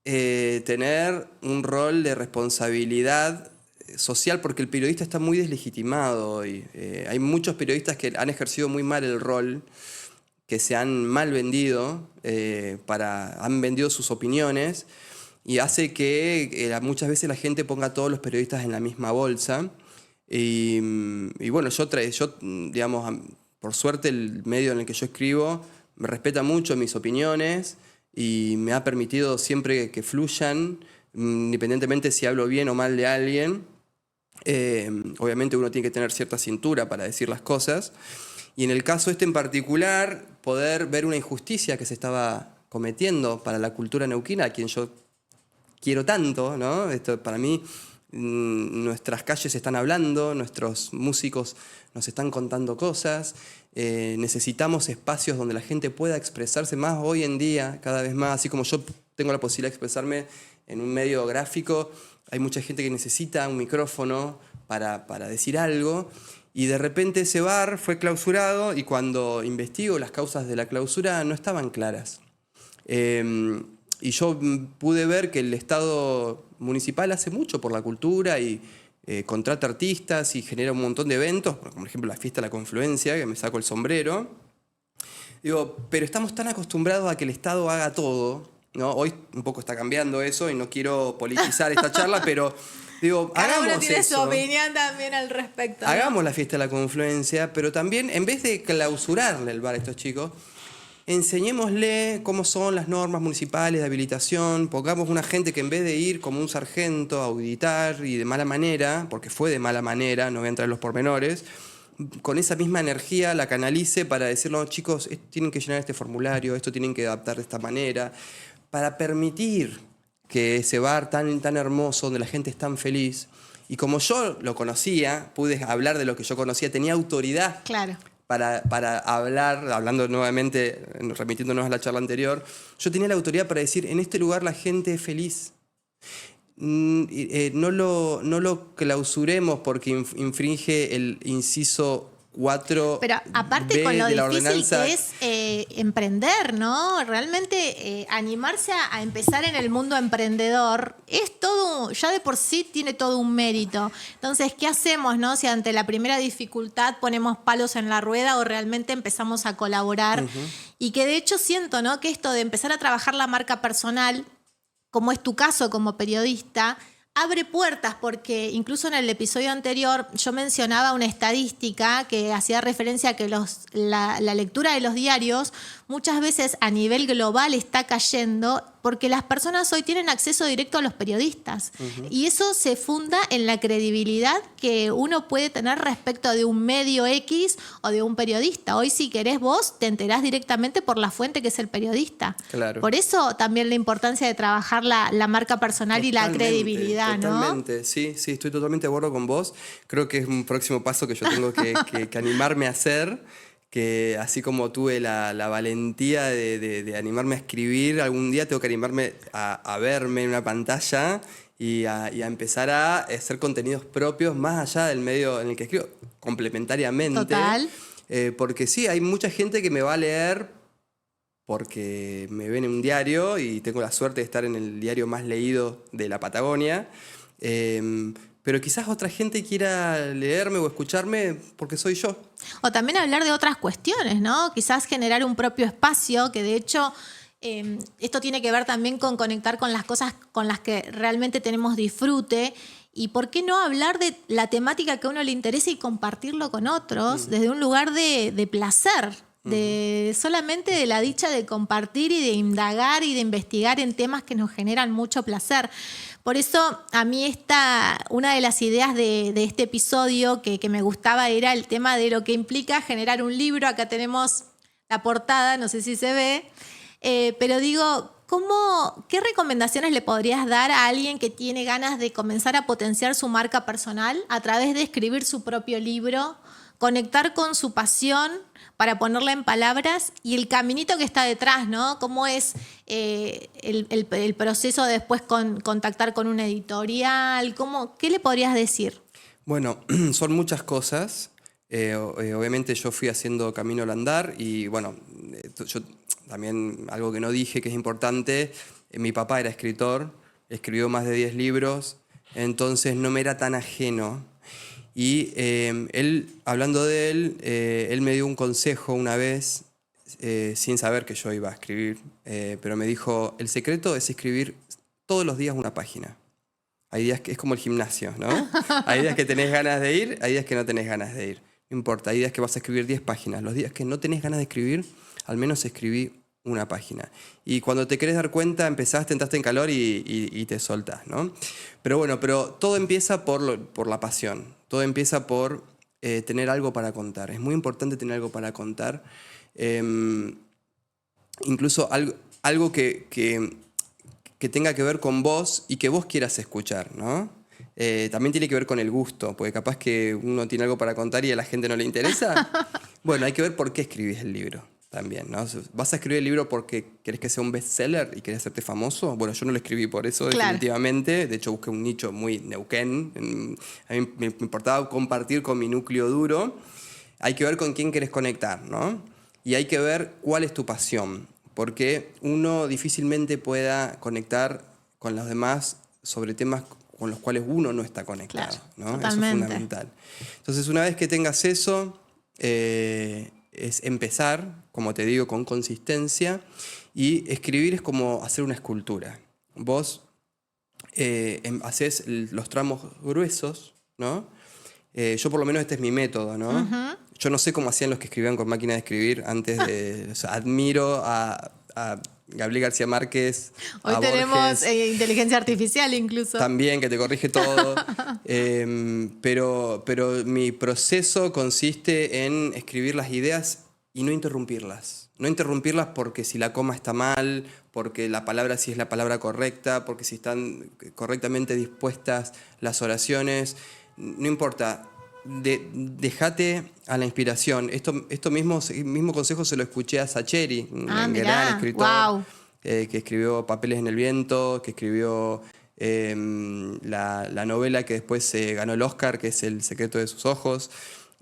tener un rol de responsabilidad social, porque el periodista está muy deslegitimado hoy. Hay muchos periodistas que han ejercido muy mal el rol, que se han mal vendido, han vendido sus opiniones, y hace que muchas veces la gente ponga a todos los periodistas en la misma bolsa. Y bueno, yo digamos, por suerte el medio en el que yo escribo me respeta mucho mis opiniones y me ha permitido siempre que fluyan, independientemente si hablo bien o mal de alguien. Obviamente uno tiene que tener cierta cintura para decir las cosas. Y en el caso este en particular, poder ver una injusticia que se estaba cometiendo para la cultura neuquina, a quien yo quiero tanto, ¿no? Esto, para mí, nuestras calles están hablando, nuestros músicos nos están contando cosas, necesitamos espacios donde la gente pueda expresarse más hoy en día, cada vez más, así como yo tengo la posibilidad de expresarme en un medio gráfico, hay mucha gente que necesita un micrófono para decir algo. Y de repente ese bar fue clausurado, y cuando investigo las causas de la clausura no estaban claras. Y yo pude ver que el Estado municipal hace mucho por la cultura y contrata artistas y genera un montón de eventos, como por ejemplo la fiesta de la Confluencia, que me saco el sombrero. Digo, pero estamos tan acostumbrados a que el Estado haga todo, ¿no? Hoy un poco está cambiando eso y no quiero politizar esta charla, pero digo, Cada uno hagamos tiene su eso. opinión también al respecto, ¿no? Hagamos la fiesta de la Confluencia, pero también, en vez de clausurarle el bar a estos chicos, enseñémosle cómo son las normas municipales de habilitación, pongamos una gente que en vez de ir como un sargento a auditar y de mala manera, porque fue de mala manera, no voy a entrar en los pormenores, con esa misma energía la canalice para decirle, no, chicos, tienen que llenar este formulario, esto tienen que adaptar de esta manera, para permitir que ese bar tan hermoso, donde la gente es tan feliz, y como yo lo conocía, pude hablar de lo que yo conocía, tenía autoridad. Claro. Para hablar, hablando nuevamente, remitiéndonos a la charla anterior, yo tenía la autoridad para decir, en este lugar la gente es feliz. no lo clausuremos porque infringe el inciso 4 Pero aparte con lo de la difícil ordenanza. que es emprender, ¿no? Realmente animarse a empezar en el mundo emprendedor es todo, ya de por sí tiene todo un mérito. Entonces, ¿qué hacemos, no? Si ante la primera dificultad ponemos palos en la rueda o realmente empezamos a colaborar. Y que de hecho siento, ¿no? Que esto de empezar a trabajar la marca personal, como es tu caso como periodista, abre puertas porque incluso en el episodio anterior yo mencionaba una estadística que hacía referencia a que la lectura de los diarios muchas veces a nivel global está cayendo porque las personas hoy tienen acceso directo a los periodistas. Y eso se funda en la credibilidad que uno puede tener respecto de un medio X o de un periodista. Hoy si querés vos te enterás directamente por la fuente que es el periodista. Claro. Por eso también la importancia de trabajar la marca personal y la credibilidad, ¿no? Totalmente, sí, estoy totalmente de acuerdo con vos. Creo que es un próximo paso que yo tengo que animarme a hacer, que así como tuve la valentía de animarme a escribir, algún día tengo que animarme a verme en una pantalla y a empezar a hacer contenidos propios más allá del medio en el que escribo, complementariamente. Total. Porque sí, hay mucha gente que me va a leer porque me ven en un diario y tengo la suerte de estar en el diario más leído de la Patagonia. Pero quizás otra gente quiera leerme o escucharme porque soy yo. O también hablar de otras cuestiones, ¿no? Quizás generar un propio espacio, que de hecho esto tiene que ver también con conectar con las cosas con las que realmente tenemos disfrute. Y por qué no hablar de la temática que a uno le interesa y compartirlo con otros desde un lugar de placer. Solamente de la dicha de compartir y de indagar y de investigar en temas que nos generan mucho placer. Por eso a mí una de las ideas de este episodio que me gustaba era el tema de lo que implica generar un libro. Acá tenemos la portada, no sé si se ve, pero digo, ¿qué recomendaciones le podrías dar a alguien que tiene ganas de comenzar a potenciar su marca personal a través de escribir su propio libro, conectar con su pasión para ponerla en palabras y el caminito que está detrás, ¿no? ¿Cómo es el proceso de después contactar con una editorial? ¿Qué le podrías decir? Bueno, son muchas cosas. Obviamente yo fui haciendo camino al andar y bueno, yo también algo que no dije que es importante, mi papá era escritor, escribió más de 10 libros, entonces no me era tan ajeno. Y él, hablando de él, él me dio un consejo una vez, sin saber que yo iba a escribir, pero me dijo, el secreto es escribir todos los días una página. Hay días que es como el gimnasio, ¿no? Hay días que tenés ganas de ir, hay días que no tenés ganas de ir. No importa, hay días que vas a escribir 10 páginas. Los días que no tenés ganas de escribir, al menos escribí una página. Y cuando te querés dar cuenta, entraste en calor y te soltás, ¿no? Pero bueno, todo empieza por la pasión. Todo empieza por tener algo para contar. Es muy importante tener algo para contar. Incluso algo que tenga que ver con vos y que vos quieras escuchar, ¿no? También tiene que ver con el gusto, porque capaz que uno tiene algo para contar y a la gente no le interesa. Bueno, hay que ver por qué escribís el libro también, ¿no? ¿Vas a escribir el libro porque querés que sea un bestseller y querés hacerte famoso? Bueno, yo no lo escribí por eso, claro, definitivamente. De hecho, busqué un nicho muy Neuquén. A mí me importaba compartir con mi núcleo duro. Hay que ver con quién querés conectar, ¿no? Y hay que ver cuál es tu pasión, porque uno difícilmente pueda conectar con los demás sobre temas con los cuales uno no está conectado, claro, ¿no? Totalmente. Eso es fundamental. Entonces, una vez que tengas eso, es empezar, como te digo, con consistencia, y escribir es como hacer una escultura. Vos haces los tramos gruesos, ¿no? Yo por lo menos este es mi método, ¿no? Uh-huh. Yo no sé cómo hacían los que escribían con máquina de escribir antes de... O sea, admiro a Gabriel García Márquez, Hoy a tenemos Borges, inteligencia artificial incluso. también, que te corrige todo. Pero mi proceso consiste en escribir las ideas y no interrumpirlas. No interrumpirlas porque si la coma está mal, porque la palabra si es la palabra correcta, porque si están correctamente dispuestas las oraciones. No importa. Déjate a la inspiración. Esto mismo consejo se lo escuché a Sacheri, un gran escritor, wow, que escribió Papeles en el viento, que escribió la novela que después ganó el Oscar, que es El secreto de sus ojos.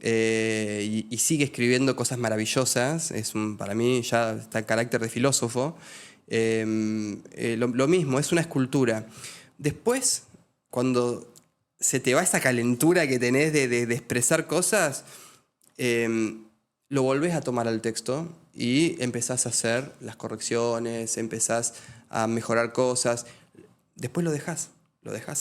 Y sigue escribiendo cosas maravillosas. Para mí ya está en carácter de filósofo. Lo mismo, es una escultura. Después, cuando se te va esa calentura que tenés de expresar cosas, lo volvés a tomar al texto y empezás a hacer las correcciones, empezás a mejorar cosas. Después lo dejás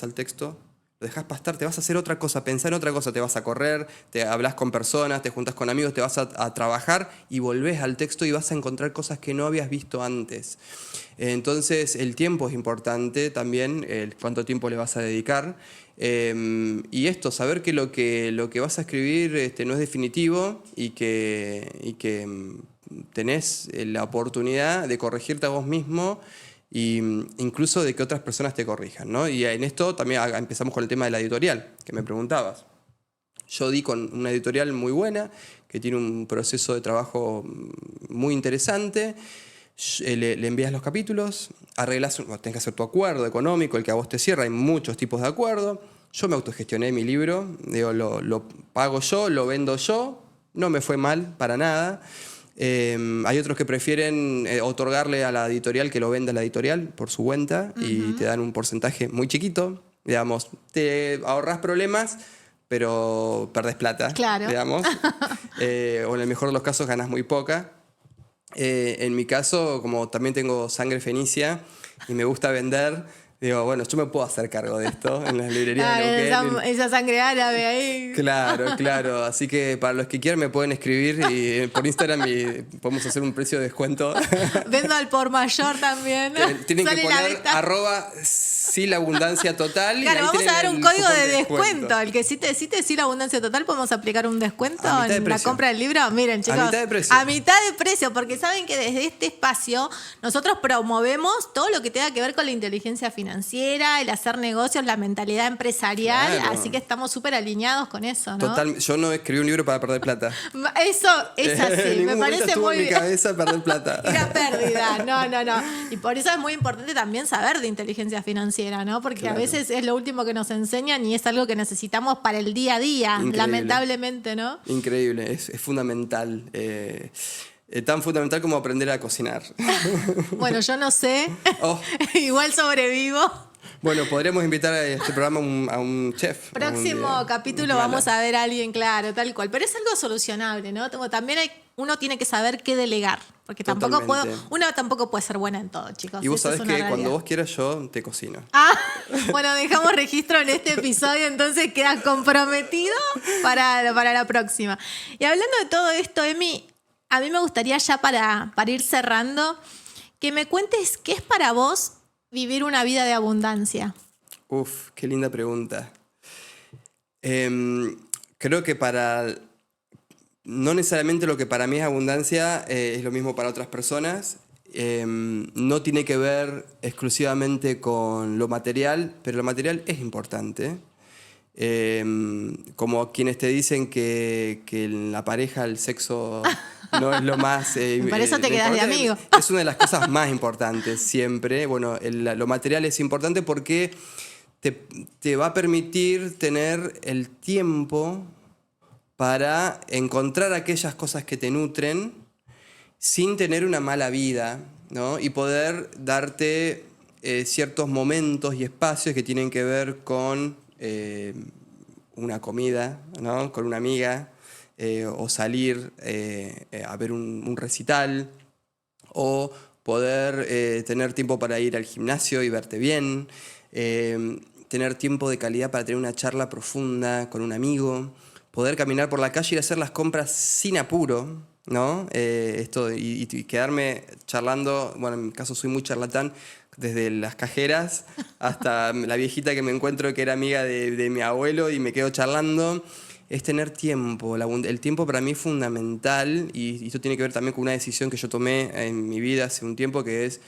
al texto, lo dejás pastar, te vas a hacer otra cosa, pensar en otra cosa, te vas a correr, te hablas con personas, te juntas con amigos, te vas a trabajar y volvés al texto y vas a encontrar cosas que no habías visto antes. Entonces el tiempo es importante también, cuánto tiempo le vas a dedicar. Y esto, saber que lo que vas a escribir no es definitivo y que tenés la oportunidad de corregirte a vos mismo e incluso de que otras personas te corrijan, ¿no? Y en esto también empezamos con el tema de la editorial, que me preguntabas. Yo di con una editorial muy buena, que tiene un proceso de trabajo muy interesante. Le envías los capítulos, tenés que hacer tu acuerdo económico, el que a vos te cierra, hay muchos tipos de acuerdo. Yo me autogestioné mi libro, lo pago yo, lo vendo yo, no me fue mal para nada. Hay otros que prefieren otorgarle a la editorial que lo venda la editorial por su cuenta y te dan un porcentaje muy chiquito. Digamos, te ahorras problemas, pero perdés plata. Claro. Digamos. O en el mejor de los casos ganás muy poca. En mi caso, como también tengo sangre fenicia y me gusta vender, digo, bueno, yo me puedo hacer cargo de esto en las librerías de Neuquén. Esa sangre árabe ahí. Claro. Así que para los que quieran me pueden escribir y por Instagram podemos hacer un precio de descuento. Vendo al por mayor también. Tienen que poner @ la abundancia total. Claro, y ahí vamos a dar un el código cupón de descuento. El que cite sí la abundancia total, podemos aplicar un descuento A mitad de en la precio. compra del libro. Miren, chicos. A mitad de precio. A mitad de precio, porque saben que desde este espacio nosotros promovemos todo lo que tenga que ver con la inteligencia financiera, el hacer negocios, la mentalidad empresarial. Claro. Así que estamos súper alineados con eso, ¿no? Total, yo no escribí un libro para perder plata. Eso es así. En Me ningún momento parece estuvo muy en mi bien. cabeza perder plata. Era pérdida, no. Y por eso es muy importante también saber de inteligencia financiera, ¿no? Porque Claro. a veces es lo último que nos enseñan y es algo que necesitamos para el día a día, Increíble. lamentablemente, ¿no? Increíble, es fundamental. Tan fundamental como aprender a cocinar. Bueno, yo no sé, Oh. igual sobrevivo. Bueno, podríamos invitar a este programa a un chef. Próximo algún día. capítulo Ojalá. vamos a ver a alguien, claro, tal cual. Pero es algo solucionable, ¿no? También uno tiene que saber qué delegar. Porque Totalmente. uno tampoco puede ser buena en todo, chicos. Y vos Eso es sabés una que cuando realidad. vos quieras yo te cocino. Bueno, dejamos registro en este episodio, entonces queda comprometido para la próxima. Y hablando de todo esto, Emi, a mí me gustaría ya para ir cerrando, que me cuentes qué es para vos vivir una vida de abundancia. Uf, qué linda pregunta. Creo que no necesariamente lo que para mí es abundancia es lo mismo para otras personas. No tiene que ver exclusivamente con lo material, pero lo material es importante. Como quienes te dicen que en la pareja el sexo no es lo más... Para eso te lo quedás de importante. amigo. Es una de las cosas más importantes siempre. Bueno, lo material es importante porque te va a permitir tener el tiempo para encontrar aquellas cosas que te nutren sin tener una mala vida, ¿no? Y poder darte ciertos momentos y espacios que tienen que ver con una comida, ¿no? Con una amiga, o salir a ver un recital, o poder tener tiempo para ir al gimnasio y verte bien, tener tiempo de calidad para tener una charla profunda con un amigo, poder caminar por la calle y ir a hacer las compras sin apuro, ¿no? Y quedarme charlando, bueno, en mi caso soy muy charlatán, desde las cajeras hasta la viejita que me encuentro que era amiga de mi abuelo y me quedo charlando. Es tener tiempo. El tiempo para mí es fundamental y esto tiene que ver también con una decisión que yo tomé en mi vida hace un tiempo, que es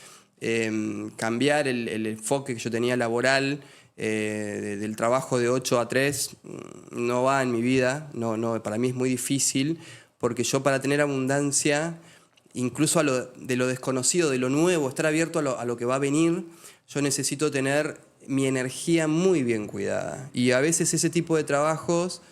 cambiar el enfoque que yo tenía laboral, del trabajo de 8 a 3, no va en mi vida, no, para mí es muy difícil, porque yo para tener abundancia, incluso de lo desconocido, de lo nuevo, estar abierto a lo que va a venir, yo necesito tener mi energía muy bien cuidada. Y a veces ese tipo de trabajos,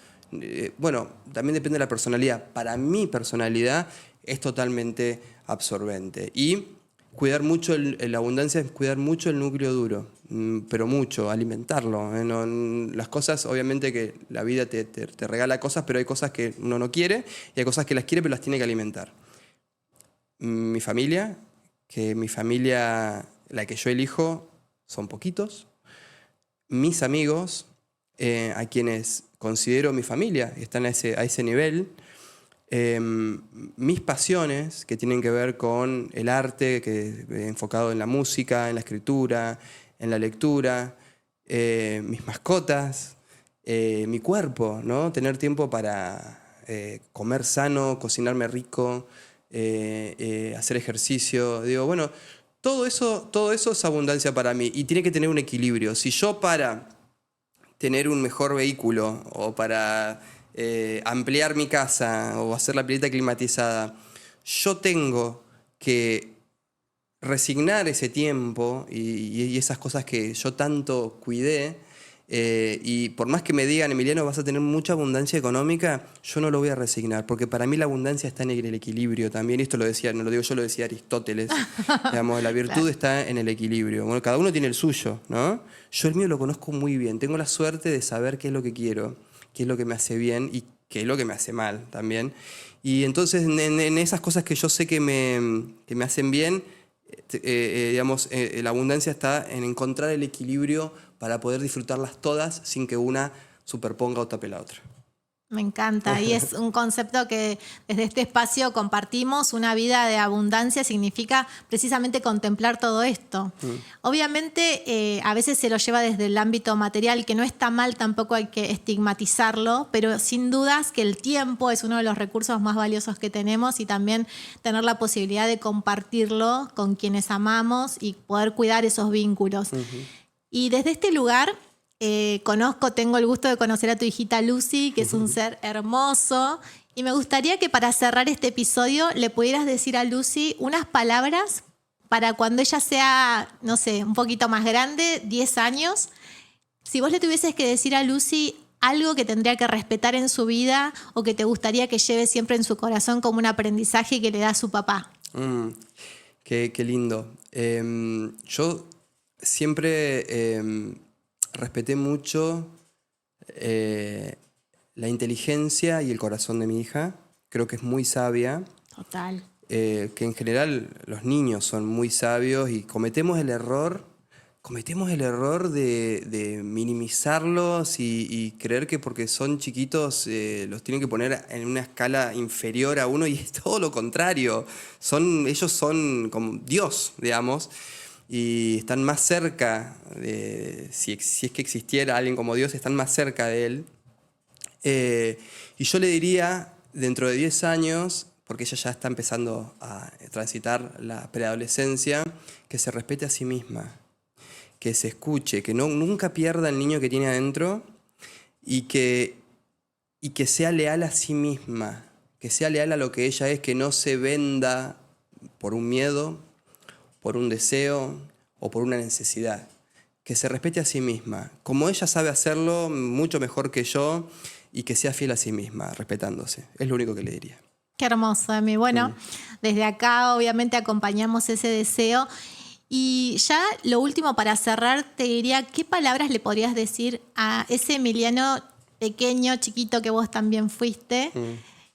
bueno, también depende de la personalidad. Para mi personalidad es totalmente absorbente. Y cuidar mucho, la abundancia es cuidar mucho el núcleo duro, pero mucho, alimentarlo. Las cosas, obviamente que la vida te regala cosas, pero hay cosas que uno no quiere y hay cosas que las quiere pero las tiene que alimentar. Mi familia, la que yo elijo, son poquitos. Mis amigos, a quienes considero mi familia, están a ese nivel. Mis pasiones, que tienen que ver con el arte, enfocado en la música, en la escritura, en la lectura. Mis mascotas, mi cuerpo, ¿no? Tener tiempo para comer sano, cocinarme rico, hacer ejercicio. Digo, bueno, todo eso es abundancia para mí y tiene que tener un equilibrio. Si yo para tener un mejor vehículo o para ampliar mi casa o hacer la pileta climatizada, yo tengo que resignar ese tiempo y esas cosas que yo tanto cuidé, y por más que me digan, Emiliano, vas a tener mucha abundancia económica, yo no lo voy a resignar, porque para mí la abundancia está en el equilibrio también. Esto lo decía, no lo digo yo, lo decía Aristóteles. Digamos, la virtud está en el equilibrio. Bueno, cada uno tiene el suyo, ¿no? Yo el mío lo conozco muy bien. Tengo la suerte de saber qué es lo que quiero, qué es lo que me hace bien y qué es lo que me hace mal también. Y entonces en esas cosas que yo sé que me hacen bien, digamos, la abundancia está en encontrar el equilibrio para poder disfrutarlas todas sin que una superponga o tape la otra. Me encanta, y es un concepto que desde este espacio compartimos. Una vida de abundancia significa precisamente contemplar todo esto. Obviamente a veces se lo lleva desde el ámbito material, que no está mal, tampoco hay que estigmatizarlo, pero sin dudas que el tiempo es uno de los recursos más valiosos que tenemos, y también tener la posibilidad de compartirlo con quienes amamos y poder cuidar esos vínculos. Y desde este lugar tengo el gusto de conocer a tu hijita Lucy, que es un ser hermoso, y me gustaría que para cerrar este episodio le pudieras decir a Lucy unas palabras para cuando ella sea, no sé, un poquito más grande, 10 años. Si vos le tuvieses que decir a Lucy algo que tendría que respetar en su vida o que te gustaría que lleve siempre en su corazón como un aprendizaje que le da a su papá. Qué lindo. Yo siempre respeté mucho la inteligencia y el corazón de mi hija. Creo que es muy sabia. Total. Que en general los niños son muy sabios y cometemos el error de minimizarlos y creer que porque son chiquitos los tienen que poner en una escala inferior a uno, y es todo lo contrario. Ellos son como Dios, digamos. Y están más cerca, si es que existiera alguien como Dios, están más cerca de Él. Y yo le diría, dentro de 10 años, porque ella ya está empezando a transitar la preadolescencia, que se respete a sí misma, que se escuche, que nunca pierda el niño que tiene adentro y que sea leal a sí misma, que sea leal a lo que ella es, que no se venda por un miedo, por un deseo o por una necesidad, que se respete a sí misma, como ella sabe hacerlo mucho mejor que yo, y que sea fiel a sí misma, respetándose. Es lo único que le diría. Qué hermoso, Emi. Bueno, desde acá obviamente acompañamos ese deseo. Y ya lo último para cerrar, te diría, ¿qué palabras le podrías decir a ese Emiliano pequeño, chiquito que vos también fuiste?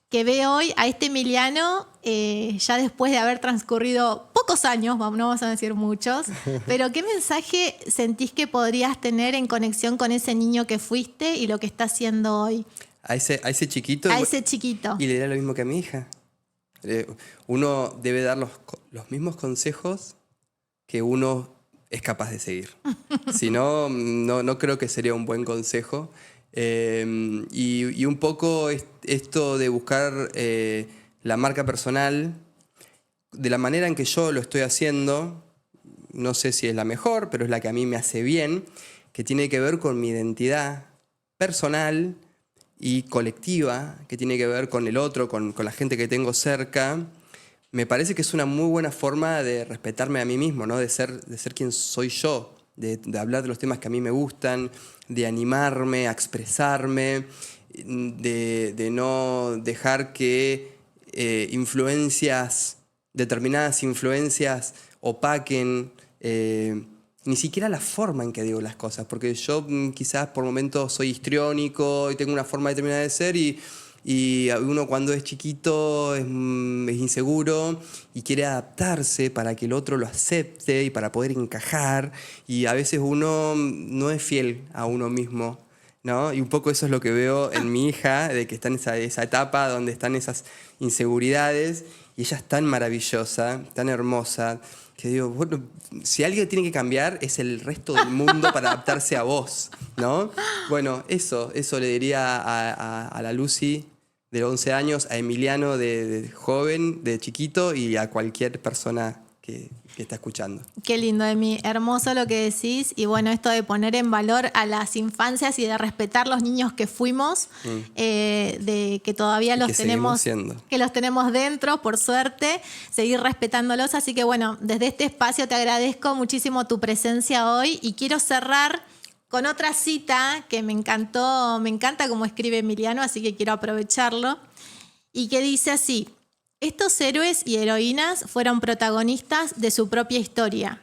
Que ve hoy a este Emiliano, ya después de haber transcurrido pocos años, no vamos a decir muchos, pero ¿qué mensaje sentís que podrías tener en conexión con ese niño que fuiste y lo que está haciendo hoy? A ese chiquito. A ese chiquito. Y le dirá lo mismo que a mi hija. Uno debe dar los mismos consejos que uno es capaz de seguir. Si no, no creo que sería un buen consejo. Y un poco esto de buscar la marca personal de la manera en que yo lo estoy haciendo, no sé si es la mejor, pero es la que a mí me hace bien, que tiene que ver con mi identidad personal y colectiva, que tiene que ver con el otro, con la gente que tengo cerca. Me parece que es una muy buena forma de respetarme a mí mismo, ¿no? De ser quien soy yo. de hablar de los temas que a mí me gustan, de animarme a expresarme, de no dejar que determinadas influencias opaquen ni siquiera la forma en que digo las cosas, porque yo quizás por momentos soy histriónico y tengo una forma determinada de ser y uno cuando es chiquito es inseguro y quiere adaptarse para que el otro lo acepte y para poder encajar, y a veces uno no es fiel a uno mismo, ¿no? Y un poco eso es lo que veo en mi hija, de que está en esa etapa donde están esas inseguridades, y ella es tan maravillosa, tan hermosa, que digo, bueno, si alguien tiene que cambiar es el resto del mundo para adaptarse a vos, ¿no? Bueno, eso le diría a la Lucy de 11 años, a Emiliano de joven, de chiquito, y a cualquier persona que está escuchando. Qué lindo, Emi. Hermoso lo que decís. Y bueno, esto de poner en valor a las infancias y de respetar los niños que fuimos, de que todavía los tenemos, que los tenemos dentro, por suerte, seguir respetándolos. Así que bueno, desde este espacio te agradezco muchísimo tu presencia hoy y quiero cerrar con otra cita que me encantó, me encanta cómo escribe Emiliano, así que quiero aprovecharlo, y que dice así: estos héroes y heroínas fueron protagonistas de su propia historia.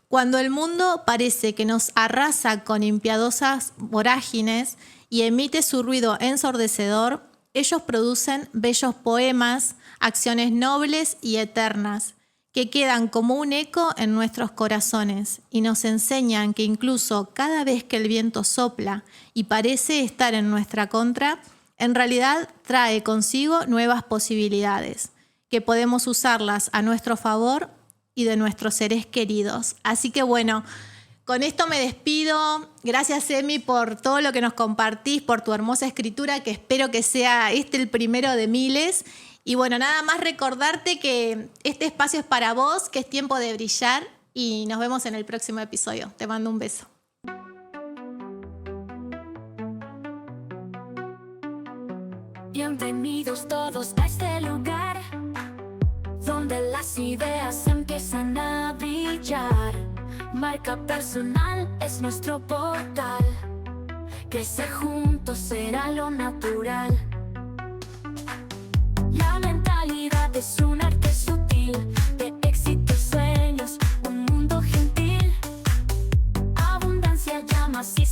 Cuando el mundo parece que nos arrasa con impiadosas vorágines y emite su ruido ensordecedor, ellos producen bellos poemas, acciones nobles y eternas, que quedan como un eco en nuestros corazones y nos enseñan que incluso cada vez que el viento sopla y parece estar en nuestra contra, en realidad trae consigo nuevas posibilidades, que podemos usarlas a nuestro favor y de nuestros seres queridos. Así que bueno, con esto me despido. Gracias, Emi, por todo lo que nos compartís, por tu hermosa escritura, que espero que sea el primero de miles. Y bueno, nada más recordarte que este espacio es para vos, que es tiempo de brillar, y nos vemos en el próximo episodio. Te mando un beso. Bienvenidos todos a este lugar, donde las ideas empiezan a brillar. Marca personal es nuestro portal, crecer juntos será lo natural. La mentalidad es un arte sutil, de éxitos, sueños, un mundo gentil. Abundancia llama, sí.